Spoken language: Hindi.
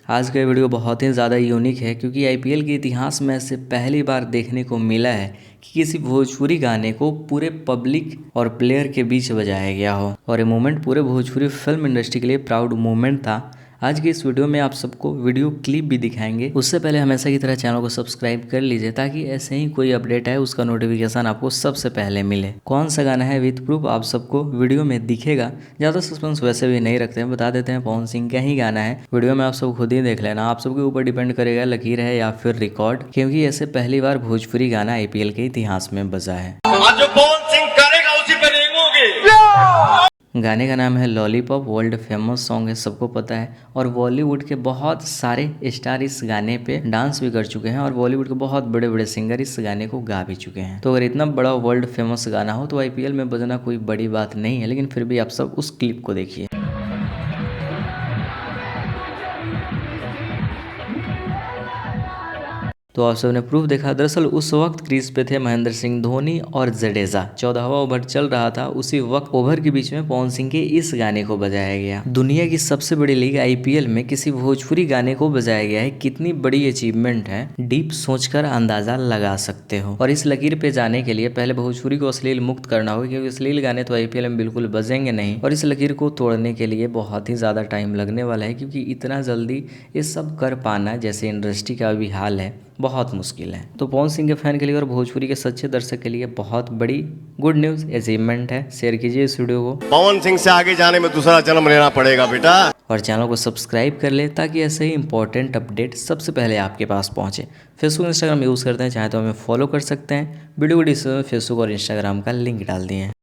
आज का वीडियो बहुत ही ज़्यादा यूनिक है क्योंकि आईपीएल के इतिहास में ऐसे पहली बार देखने को मिला है कि किसी भोजपुरी गाने को पूरे पब्लिक और प्लेयर के बीच बजाया गया हो और ये मोमेंट पूरे भोजपुरी फिल्म इंडस्ट्री के लिए प्राउड मोमेंट था। आज के इस वीडियो में आप सबको वीडियो क्लिप भी दिखाएंगे। उससे पहले हमेशा की तरह चैनल को सब्सक्राइब कर लीजिए ताकि ऐसे ही कोई अपडेट है उसका नोटिफिकेशन आपको सबसे पहले मिले। कौन सा गाना है विद प्रूफ आप सबको वीडियो में दिखेगा। ज़्यादा सस्पेंस वैसे भी नहीं रखते हैं, बता देते हैं पवन सिंह का ही गाना है। वीडियो में आप सब खुद ही देख लेना, आप सबके ऊपर डिपेंड करेगा लकीर है या फिर रिकॉर्ड, क्योंकि ऐसे पहली बार भोजपुरी गाना आईपीएल के इतिहास में बजा है। जो पवन सिंह करेगा उसी पे रेंगोगे। गाने का नाम है लॉलीपॉप, वर्ल्ड फेमस सॉन्ग है, सबको पता है। और बॉलीवुड के बहुत सारे स्टार इस गाने पे डांस भी कर चुके हैं और बॉलीवुड के बहुत बड़े बड़े सिंगर इस गाने को गा भी चुके हैं। तो अगर इतना बड़ा वर्ल्ड फेमस गाना हो तो आईपीएल में बजना कोई बड़ी बात नहीं है, लेकिन फिर भी आप सब उस क्लिप को देखिए। तो आप सबने प्रूफ देखा। दरअसल उस वक्त क्रीज पे थे महेंद्र सिंह धोनी और जडेजा। 14वां ओवर चल रहा था, उसी वक्त ओवर के बीच में पवन सिंह के इस गाने को बजाया गया। दुनिया की सबसे बड़ी लीग आईपीएल में किसी भोजपुरी गाने को बजाया गया है, कितनी बड़ी अचीवमेंट है, डीप सोचकर अंदाजा लगा सकते हो। और इस लकीर पे जाने के लिए पहले भोजपुरी को अश्लील मुक्त करना होगा, क्योंकि अश्लील गाने तो आईपीएल में बिल्कुल बजेंगे नहीं। और इस लकीर को तोड़ने के लिए बहुत ही ज्यादा टाइम लगने वाला है, क्योंकि इतना जल्दी ये सब कर पाना जैसे इंडस्ट्री का भी हाल है बहुत मुश्किल है। तो पवन सिंह के फैन के लिए और भोजपुरी के सच्चे दर्शक के लिए बहुत बड़ी गुड न्यूज अचीवमेंट है। शेयर कीजिए इस वीडियो को। पवन सिंह से आगे जाने में दूसरा जन्म लेना पड़ेगा बेटा। और चैनल को सब्सक्राइब कर ले ताकि ऐसे ही इंपॉर्टेंट अपडेट सबसे पहले आपके पास पहुंचे। फेसबुक इंस्टाग्राम यूज़ करते हैं, चाहे तो हमें फॉलो कर सकते हैं। वीडियो को डिस्क्रिप्शन में फेसबुक और इंस्टाग्राम का लिंक डाल दिए हैं।